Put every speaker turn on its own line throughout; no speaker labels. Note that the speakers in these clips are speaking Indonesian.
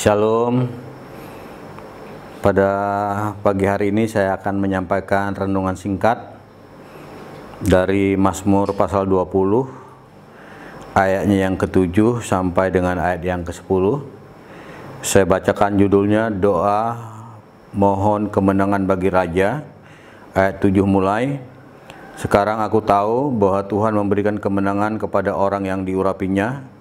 Shalom. Pada pagi hari ini saya akan menyampaikan renungan singkat dari Mazmur pasal 20 ayatnya yang ke-7 sampai dengan ayat yang ke-10. Saya bacakan judulnya Doa Mohon Kemenangan Bagi Raja, ayat 7 mulai. Sekarang aku tahu bahwa Tuhan memberikan kemenangan kepada orang yang diurapinya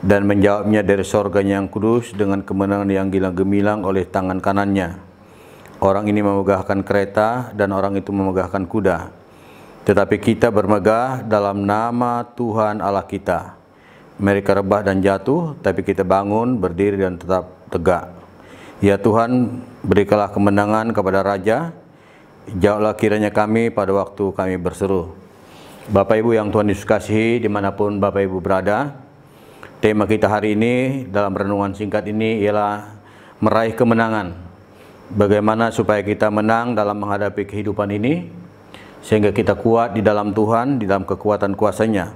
dan menjawabnya dari sorganya yang kudus dengan kemenangan yang gilang-gemilang oleh tangan kanannya. Orang ini memegahkan kereta dan orang itu memegahkan kuda. Tetapi kita bermegah dalam nama Tuhan Allah kita. Mereka rebah dan jatuh, tapi kita bangun, berdiri dan tetap tegak. Ya Tuhan, berikanlah kemenangan kepada Raja. Jawablah kiranya kami pada waktu kami berseru. Bapak Ibu yang Tuhan Yesus kasihi, dimanapun Bapak Ibu berada, tema kita hari ini dalam renungan singkat ini ialah meraih kemenangan. Bagaimana supaya kita menang dalam menghadapi kehidupan ini, sehingga kita kuat di dalam Tuhan, di dalam kekuatan kuasa-Nya.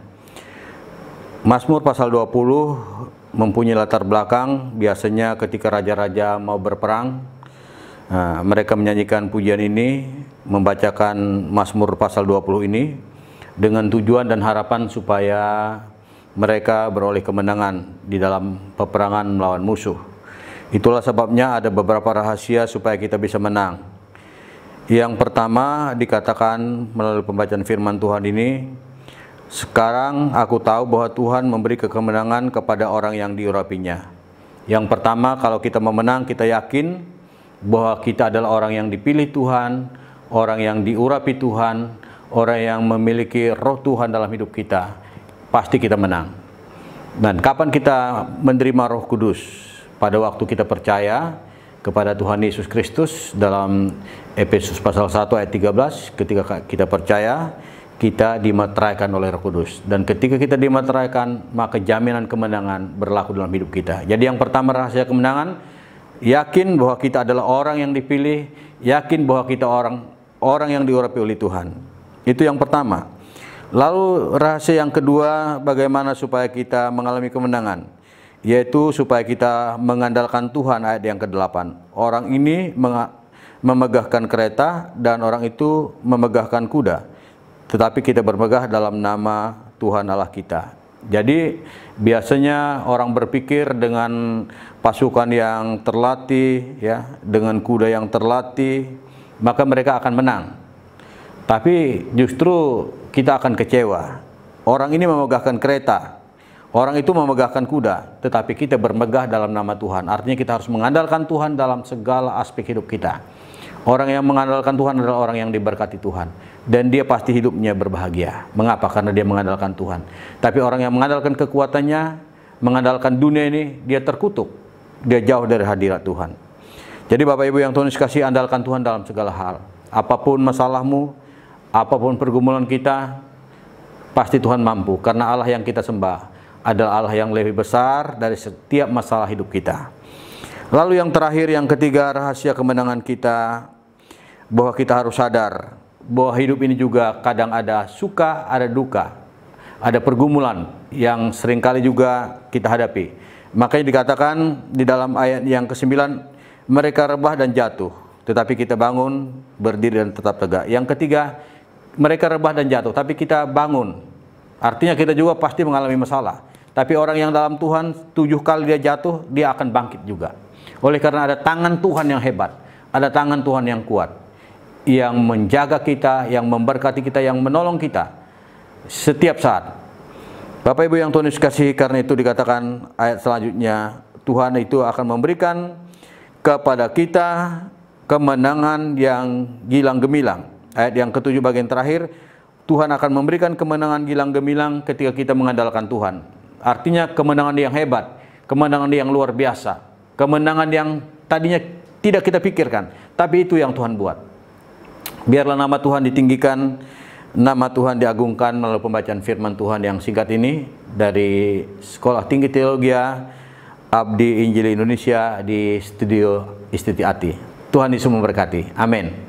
Mazmur pasal 20 mempunyai latar belakang. Biasanya ketika raja-raja mau berperang, mereka menyanyikan pujian ini, membacakan Mazmur pasal 20 ini dengan tujuan dan harapan supaya mereka beroleh kemenangan di dalam peperangan melawan musuh. Itulah sebabnya ada beberapa rahasia supaya kita bisa menang. Yang pertama dikatakan melalui pembacaan firman Tuhan ini, sekarang aku tahu bahwa Tuhan memberi kemenangan kepada orang yang diurapinya. Yang pertama, kalau kita mau menang, kita yakin bahwa kita adalah orang yang dipilih Tuhan, orang yang diurapi Tuhan, orang yang memiliki roh Tuhan dalam hidup kita. Pasti kita menang. Dan kapan kita menerima Roh Kudus? Pada waktu kita percaya kepada Tuhan Yesus Kristus. Dalam Efesus pasal 1 ayat 13, ketika kita percaya, kita dimeteraikan oleh Roh Kudus. Dan ketika kita dimeteraikan, maka jaminan kemenangan berlaku dalam hidup kita. Jadi yang pertama rahasia kemenangan, yakin bahwa kita adalah orang yang dipilih, yakin bahwa kita orang yang diurapi oleh Tuhan. Itu yang pertama. Lalu rahasia yang kedua, bagaimana supaya kita mengalami kemenangan, yaitu supaya kita mengandalkan Tuhan. Ayat yang ke-8, orang ini memegahkan kereta dan orang itu memegahkan kuda, tetapi kita bermegah dalam nama Tuhan Allah kita. Jadi biasanya orang berpikir dengan pasukan yang terlatih, ya, dengan kuda yang terlatih, maka mereka akan menang. Tapi justru kita akan kecewa. Orang ini memegahkan kereta, orang itu memegahkan kuda, tetapi kita bermegah dalam nama Tuhan. Artinya kita harus mengandalkan Tuhan dalam segala aspek hidup kita. Orang yang mengandalkan Tuhan adalah orang yang diberkati Tuhan, dan dia pasti hidupnya berbahagia. Mengapa? Karena dia mengandalkan Tuhan. Tapi orang yang mengandalkan kekuatannya, mengandalkan dunia ini, dia terkutuk, dia jauh dari hadirat Tuhan. Jadi Bapak Ibu yang Tuhan kasih, andalkan Tuhan dalam segala hal. Apapun masalahmu, apapun pergumulan kita, pasti Tuhan mampu, karena Allah yang kita sembah adalah Allah yang lebih besar dari setiap masalah hidup kita. Lalu yang terakhir, yang ketiga, rahasia kemenangan kita, bahwa kita harus sadar bahwa hidup ini juga kadang ada suka, ada duka, ada pergumulan yang seringkali juga kita hadapi. Makanya dikatakan di dalam ayat yang ke-9, mereka rebah dan jatuh, tetapi kita bangun, berdiri dan tetap tegak. Yang ketiga, mereka rebah dan jatuh, tapi kita bangun. Artinya kita juga pasti mengalami masalah. Tapi orang yang dalam Tuhan, 7 kali dia jatuh, dia akan bangkit juga. Oleh karena ada tangan Tuhan yang hebat, ada tangan Tuhan yang kuat, yang menjaga kita, yang memberkati kita, yang menolong kita setiap saat. Bapak Ibu yang Tuhan Yesus kasihi, karena itu dikatakan ayat selanjutnya, Tuhan itu akan memberikan kepada kita kemenangan yang gilang-gemilang. Ayat yang ke-7 bagian terakhir, Tuhan akan memberikan kemenangan gilang-gemilang ketika kita mengandalkan Tuhan. Artinya kemenangan yang hebat, kemenangan yang luar biasa, kemenangan yang tadinya tidak kita pikirkan, tapi itu yang Tuhan buat. Biarlah nama Tuhan ditinggikan, nama Tuhan diagungkan melalui pembacaan firman Tuhan yang singkat ini dari Sekolah Tinggi Teologi Abdi Injili Indonesia di Studio Istituti Ati. Tuhan Yesus memberkati. Amin.